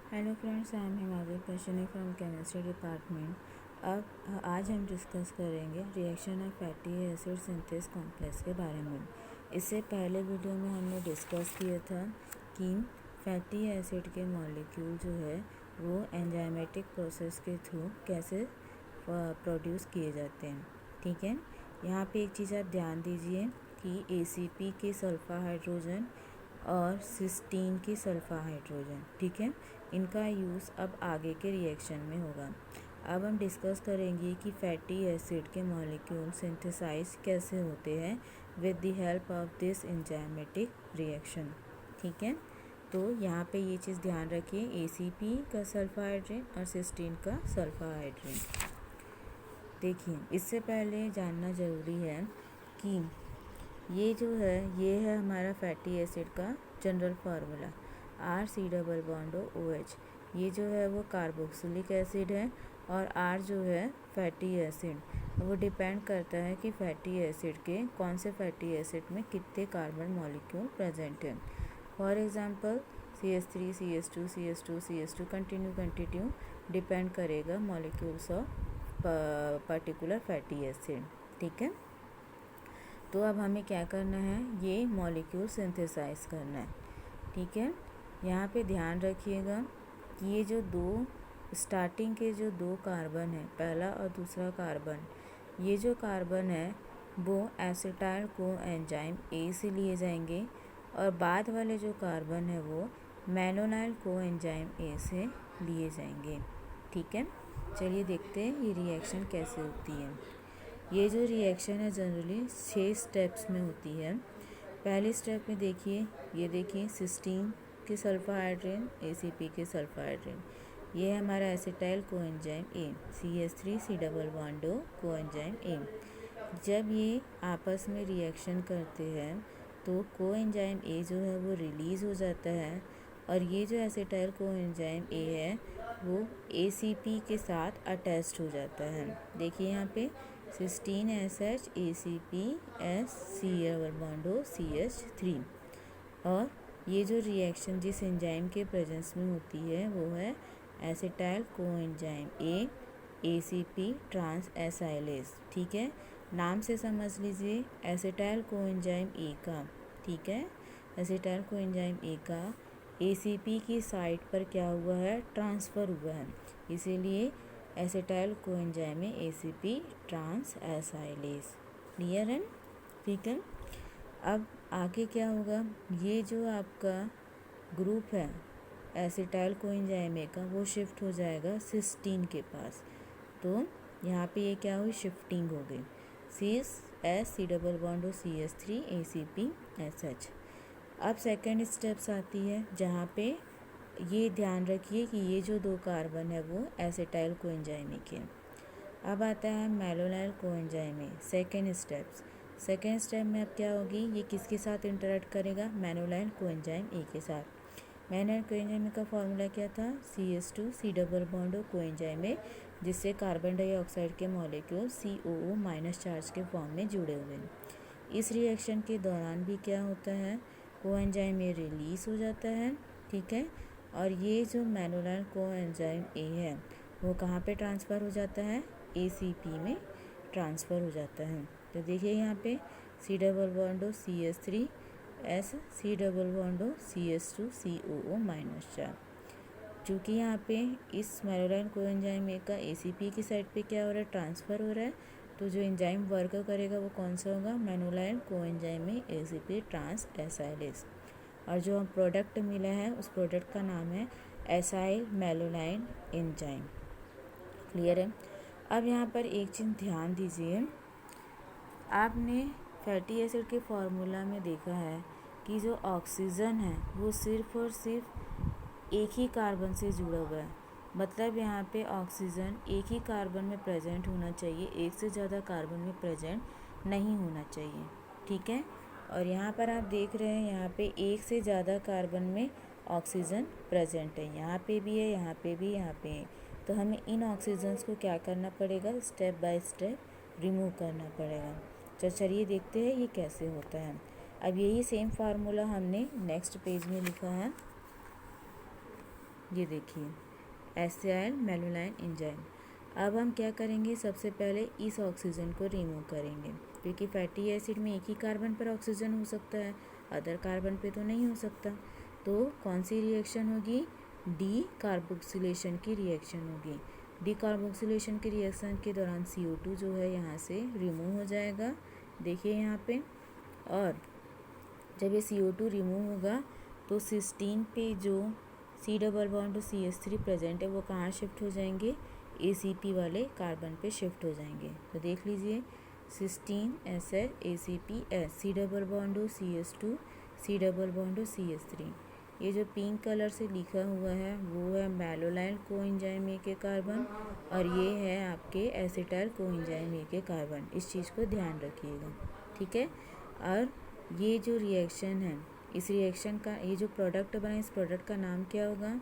Hello friends, I am Himadri Kashyap from chemistry department. अब आज हम डिस्कस करेंगे reaction of fatty acid synthase complex के बारे में। इससे पहले वीडियो में हमने डिस्कस किया था कि फैटी एसिड के मॉलिक्यूल जो है वो एंजाइमेटिक प्रोसेस के थ्रू कैसे प्रोड्यूस किए जाते हैं। ठीक है, यहाँ पे एक चीज़ आप ध्यान दीजिए कि ACP के सल्फा हाइड्रोजन और सिस्टीन की सल्फा हाइड्रोजन, ठीक है, इनका यूज़ अब आगे के रिएक्शन में होगा। अब हम डिस्कस करेंगे कि फैटी एसिड के मॉलिक्यूल सिंथेसाइज कैसे होते हैं with the help of this enzymatic reaction. ठीक है, तो यहाँ पे ये चीज़ ध्यान रखिए, ACP का सल्फा हाइड्रेन और सिस्टीन का सल्फा हाइड्रेन। देखिए, इससे पहले जानना ज़रूरी है कि ये जो है ये है हमारा फैटी एसिड का जनरल फार्मूला RC≡OH। ये जो है वो कार्बोक्सिलिक एसिड है और R जो है फैटी एसिड। वो डिपेंड करता है कि फैटी एसिड के कौन से फैटी एसिड में कितने कार्बन मॉलिक्यूल प्रेजेंट हैं। For example CH3 CH2 CH2 CH2 continue depend करेगा molecules of particular fatty acid. ठीक है, तो अब हमें क्या करना है, ये मॉलिक्यूल सिंथेसाइज करना है। ठीक है, यहाँ पे ध्यान रखिएगा कि ये जो दो स्टार्टिंग के जो दो कार्बन है, पहला और दूसरा कार्बन, ये जो कार्बन है वो एसिटाइल को एंजाइम A से लिए जाएंगे और बाद वाले जो कार्बन है वो मैनोनाइल को एंजाइम A से लिए जाएंगे। ठीक है, चलिए देखते हैं ये रिएक्शन कैसे होती है। ये जो रिएक्शन है जनरली 6 स्टेप्स में होती है। पहले स्टेप में देखिए, ये देखिए सिस्टीन के सल्फा हाइड्रेन ACP के सल्फा हाइड्रेन, ये है हमारा acetyl coenzyme A CH3C≡O coenzyme A। जब ये आपस में रिएक्शन करते हैं तो कोएंजाइम A जो है वो रिलीज़ हो जाता है और ये जो एसिटाइल कोएंजाइम A है वो ACP के साथ अटैच्ड हो जाता है। देखिए यहाँ पे सिस्टीन SH ACP CH3 और ये जो रिएक्शन जिस एंजाइम के प्रेजेंस में होती है वो है acetyl coenzyme A ACP trans acylase. ठीक है, नाम से समझ लीजिए एसिटाइल कोएंजाइम A का, ठीक है, एसिटाइल कोएंजाइम A का ACP की साइट पर क्या हुआ है, ट्रांसफ़र हुआ है, इसीलिए एसिटाइल कोएंजाइम में ACP ट्रांस एसाइलेज। क्लियर है? ठीक है, अब आगे क्या होगा, ये जो आपका ग्रुप है एसिटाइल कोएंजाइम A का वो शिफ्ट हो जाएगा सिस्टीन के पास। तो यहाँ पे ये क्या हुई, शिफ्टिंग हो गई, CH CH3 ACP SH। अब सेकेंड स्टेप्स आती है जहाँ पे ये ध्यान रखिए कि ये जो दो कार्बन है वो एसिटाइल कोएंजाइम A के। अब आता है मैलोनाइल कोएंजाइम A। सेकेंड स्टेप में अब क्या होगी, ये किसके साथ इंटरेक्ट करेगा, मैनोनाइल कोएंजाइम A के साथ। मैनोनाइल कोएंजाइम A का फॉर्मूला क्या था, CH2C≡O कोएंजाइम A, जिससे कार्बन डाइऑक्साइड के मॉलिक्यूल COO- चार्ज के फॉर्म में जुड़े हुए हैं। इस रिएक्शन के दौरान भी क्या होता है, कोएंजाइम A रिलीज़ हो जाता है। ठीक है, और ये जो मैनोनाइल कोएंजाइम A है वो कहाँ पे ट्रांसफ़र हो जाता है, ACP में ट्रांसफ़र हो जाता है। तो देखिए यहाँ पे C≡CH3 CH2 COO-4। चूँकि यहाँ पे इस मैलोनाइल कोएंजाइम A का ACP की साइड पे क्या हो रहा है, ट्रांसफ़र हो रहा है, तो जो एंजाइम वर्क करेगा वो कौन सा होगा, मैनोनाइल कोएंजाइम में ACP ट्रांस एसाइलेज। और जो प्रोडक्ट मिला है उस प्रोडक्ट का नाम है एसाइल मैलोनाइल एंजाइम। क्लियर है? अब यहाँ पर एक चीज़ ध्यान दीजिए, आपने फैटी एसिड के फार्मूला में देखा है कि जो ऑक्सीजन है वो सिर्फ़ और सिर्फ एक ही कार्बन से जुड़ा हुआ है। मतलब यहाँ पे ऑक्सीजन एक ही कार्बन में प्रेजेंट होना चाहिए, एक से ज़्यादा कार्बन में प्रेजेंट नहीं होना चाहिए। ठीक है, और यहाँ पर आप देख रहे हैं यहाँ पे एक से ज़्यादा कार्बन में ऑक्सीजन प्रेजेंट है, यहाँ पे भी है, यहाँ पे भी, यहाँ पे है। तो हमें इन ऑक्सीजन्स को क्या करना पड़ेगा, स्टेप बाय स्टेप रिमूव करना पड़ेगा। तो चलिए देखते हैं ये कैसे होता है। अब यही सेम फार्मूला हमने नेक्स्ट पेज में लिखा है। ये देखिए एसिटाइल मेलोलाइन एंजाइम। अब हम क्या करेंगे, सबसे पहले इस ऑक्सीजन को रिमूव करेंगे, क्योंकि फैटी एसिड में एक ही कार्बन पर ऑक्सीजन हो सकता है, अदर कार्बन पे तो नहीं हो सकता। तो कौन सी रिएक्शन होगी, डी कार्बोक्सिलेशन की रिएक्शन होगी। डी कार्बोक्सिलेशन की रिएक्शन के दौरान CO2 जो है यहाँ से रिमूव हो जाएगा, देखिए यहाँ पे। और जब ये CO2 रिमूव होगा तो सिस्टीन पे जो C double bond to CH3 present है वो कहाँ शिफ्ट हो जाएंगे, ACP वाले कार्बन पे शिफ्ट हो जाएंगे। तो देख लीजिए cysteine SH ACP C double bond to CH2 C double bond to CH3। ये जो पिंक कलर से लिखा हुआ है वो है मैलोलाइन कोएंजाइम ए के कार्बन, और ये है आपके एसिटाइल कोएंजाइम ए के कार्बन। इस चीज़ को ध्यान रखिएगा, ठीक है। और ये जो रिएक्शन है, इस रिएक्शन का ये जो प्रोडक्ट बना, इस प्रोडक्ट का नाम क्या होगा,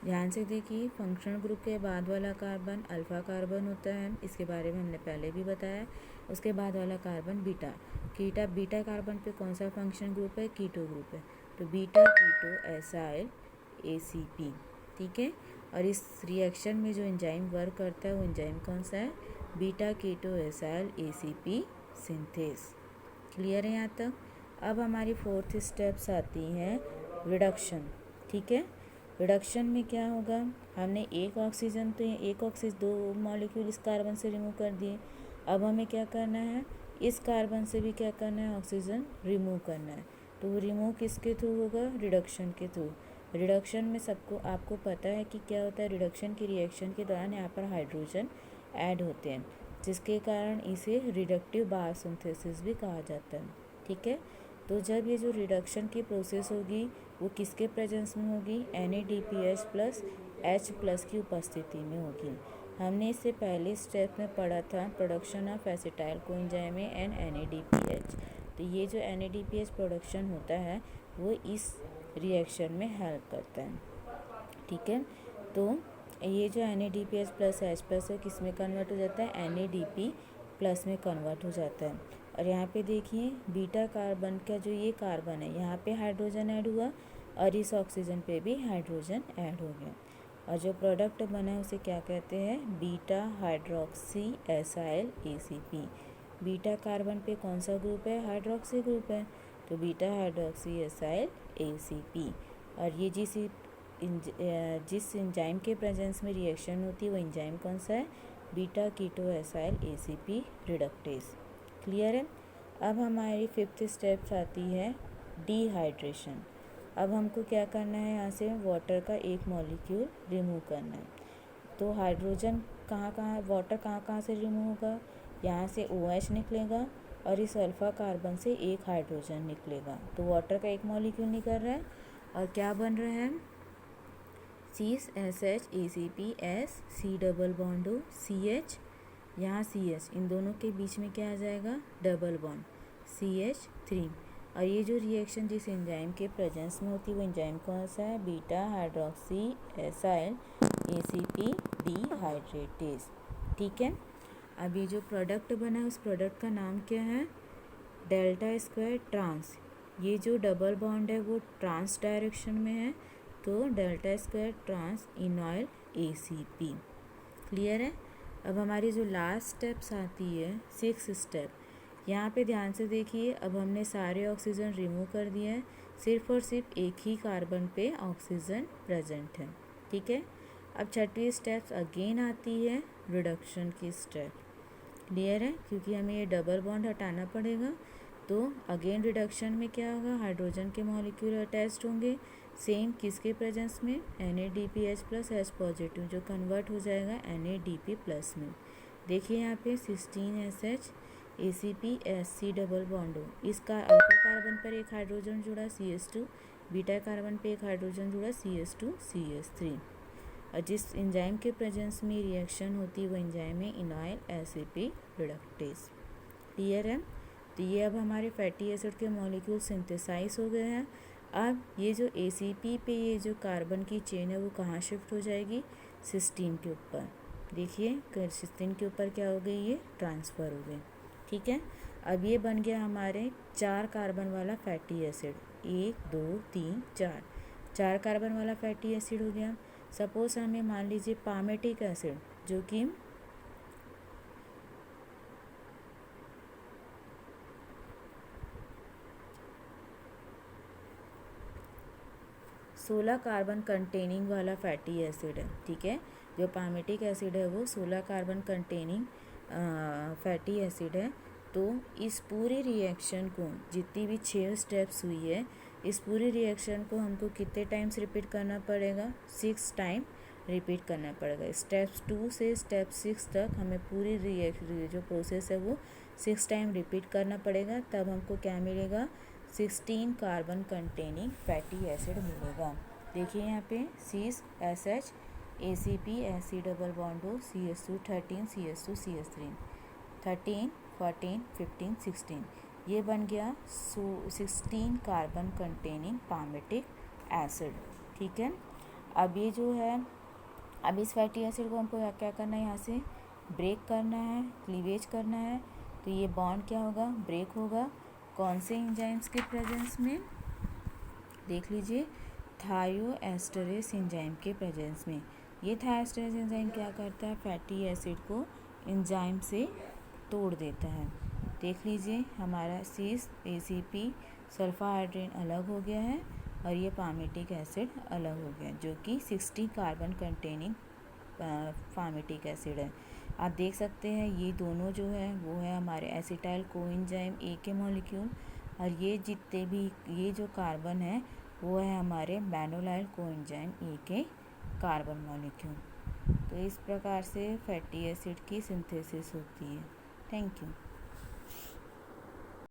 ध्यान से देखिए। फंक्शनल ग्रुप के बाद वाला कार्बन अल्फा कार्बन होता है, इसके बारे में हमने पहले भी बताया। उसके बाद वाला कार्बन बीटा बीटा कार्बन पे कौन सा फंक्शनल ग्रुप है, कीटो ग्रुप है, तो बीटा कीटो एसाइल ACP, ठीक है। और इस रिएक्शन में जो एंजाइम वर्क करता है वो एंजाइम कौन सा है, beta keto acyl ACP synthase. Clear है यहाँ तक। अब हमारी फोर्थ स्टेप्स आती हैं रिडक्शन, ठीक है। रिडक्शन में क्या होगा, हमने एक ऑक्सीजन दो मॉलिक्यूल इस कार्बन से रिमूव कर दिए। अब हमें क्या करना है, इस कार्बन से भी क्या करना है, ऑक्सीजन रिमूव करना है। तो वो रिमूव किसके थ्रू होगा, रिडक्शन के थ्रू। रिडक्शन में आपको पता है कि क्या होता है, रिडक्शन की रिएक्शन के दौरान यहाँ पर हाइड्रोजन ऐड होते हैं, जिसके कारण इसे रिडक्टिव बायोसिंथेसिस भी कहा जाता है, ठीक है। तो जब ये जो रिडक्शन की प्रोसेस होगी वो किसके प्रेजेंस में होगी, NADPH प्लस H प्लस की उपस्थिति में होगी। हमने इससे पहले स्टेप में पढ़ा था production of acetyl coenzyme and NADPH। तो ये जो NADPH प्रोडक्शन होता है वो इस रिएक्शन में हेल्प करता है, ठीक है। तो ये जो NADPH प्लस H प्लस है किस में कन्वर्ट हो जाता है, NADP प्लस में कन्वर्ट हो जाता है। और यहाँ पे देखिए बीटा कार्बन का जो ये कार्बन है यहाँ पे हाइड्रोजन ऐड हुआ और इस ऑक्सीजन पे भी हाइड्रोजन ऐड हो गया, और जो प्रोडक्ट बना है उसे क्या कहते हैं, beta hydroxy acyl ACP। Beta carbon पे कौन सा ग्रुप है, हाइड्रोक्सी ग्रुप है, तो बीटा हाइड्रोक्सी एसाइल ACP। और ये जिस एंजाइम के प्रेजेंस में रिएक्शन होती है वो एंजाइम कौन सा है, beta keto acyl ACP reductase. Clear है। अब हमारी फिफ्थ स्टेप्स आती है डिहाइड्रेशन। अब हमको क्या करना है, यहाँ से वाटर का एक मॉलिक्यूल रिमूव करना है। तो हाइड्रोजन वाटर कहाँ से रिमूव होगा, यहाँ से OH निकलेगा और इस अल्फा कार्बन से एक हाइड्रोजन निकलेगा। तो वाटर का एक मॉलिक्यूल निकल रहा है और क्या बन रहा है, CH ACP C double bond CH, यहाँ CH, इन दोनों के बीच में क्या आ जाएगा, डबल बॉन्ड CH3। और ये जो रिएक्शन जिस एंजाइम के प्रेजेंस में होती है वो एंजाइम कौन सा है, बीटा हाइड्रोक्सी एसाइल ACP डिहाइड्रेटेस, ठीक है। अब ये जो प्रोडक्ट बना है उस प्रोडक्ट का नाम क्या है, डेल्टा स्क्वायर ट्रांस। ये जो डबल बॉन्ड है वो ट्रांस डायरेक्शन में है, तो delta square trans enoyl ACP। Clear है। अब हमारी जो लास्ट स्टेप्स आती है 6th स्टेप, यहाँ पे ध्यान से देखिए। अब हमने सारे ऑक्सीजन रिमूव कर दिए हैं, सिर्फ और सिर्फ एक ही कार्बन पे ऑक्सीजन प्रेजेंट है, ठीक है। अब 6वीं स्टेप्स अगेन आती है रिडक्शन की स्टेप। क्लियर है, क्योंकि हमें ये डबल बॉन्ड हटाना पड़ेगा। तो अगेन रिडक्शन में क्या होगा, हाइड्रोजन के मॉलिक्यूल अटैच्ड होंगे, सेम किसके प्रेजेंस में, NADPH प्लस H पॉजिटिव, जो कन्वर्ट हो जाएगा NADP प्लस में। देखिए यहाँ पे cysteine SH ACP C double bond हो, इसका अल्फा कार्बन पर एक हाइड्रोजन जुड़ा CH2, बीटा कार्बन पे एक हाइड्रोजन जुड़ा CH2 CH3। और जिस एंजाइम के प्रेजेंस में रिएक्शन होती है वो एंजाइम है इनॉयल ACP रिडक्टेस। क्लियर है। तो ये अब हमारे फैटी एसिड के मॉलिक्यूल सिंथेसाइज हो गए हैं। अब ये जो ACP पे ये जो कार्बन की चेन है वो कहाँ शिफ्ट हो जाएगी, सिस्टीन के ऊपर। देखिए सिस्टीन के ऊपर क्या हो गई, ये ट्रांसफ़र हो गई, ठीक है। अब ये बन गया हमारे 4 कार्बन वाला फैटी एसिड, 1 2 3 4 कार्बन वाला फैटी एसिड हो गया। सपोज हमें मान लीजिए पामेटिक एसिड जो कि 16 कार्बन कंटेनिंग वाला फैटी एसिड है, ठीक है। जो पामेटिक एसिड है वो 16 कार्बन कंटेनिंग फैटी एसिड है। तो इस पूरी रिएक्शन को, जितनी भी 6 स्टेप्स हुई है, इस पूरी रिएक्शन को हमको कितने टाइम्स रिपीट करना पड़ेगा? 6 टाइम रिपीट करना पड़ेगा। स्टेप्स 2 से स्टेप 6 तक हमें पूरी जो प्रोसेस है वो 6 टाइम रिपीट करना पड़ेगा। तब हमको क्या मिलेगा? 16 कार्बन कंटेनिंग फैटी एसिड मिलेगा। देखिए यहाँ पे सीस SH ACP AC double bond हो CH2 13 CH2 CH3 13 14 15 16 ये बन गया 16 कार्बन कंटेनिंग पामेटिक एसिड, ठीक है। अब ये जो है, अब इस फैटी एसिड को हमको क्या करना है? यहाँ से ब्रेक करना है, क्लीवेज करना है। तो ये बॉन्ड क्या होगा? ब्रेक होगा। कौन से एंजाइम्स के प्रेजेंस में? देख लीजिए, थायोएस्टरेज एंजाइम के प्रेजेंस में। ये थायोएस्टरेज एंजाइम क्या करता है? फैटी एसिड को एंजाइम से तोड़ देता है। देख लीजिए, हमारा सीस ACP सल्फाहाइड्रेन अलग हो गया है और ये पामेटिक एसिड अलग हो गया, जो कि 60 कार्बन कंटेनिंग पामेटिक एसिड है। आप देख सकते हैं ये दोनों जो है वो है हमारे एसिटाइल कोएंजाइम A के मॉलिक्यूल, और ये जितने भी ये जो कार्बन है वो है हमारे बेनोलाइल कोएंजाइम A के कार्बन मॉलिक्यूल। तो इस प्रकार से फैटी एसिड की सिंथेसिस होती है। Thank you.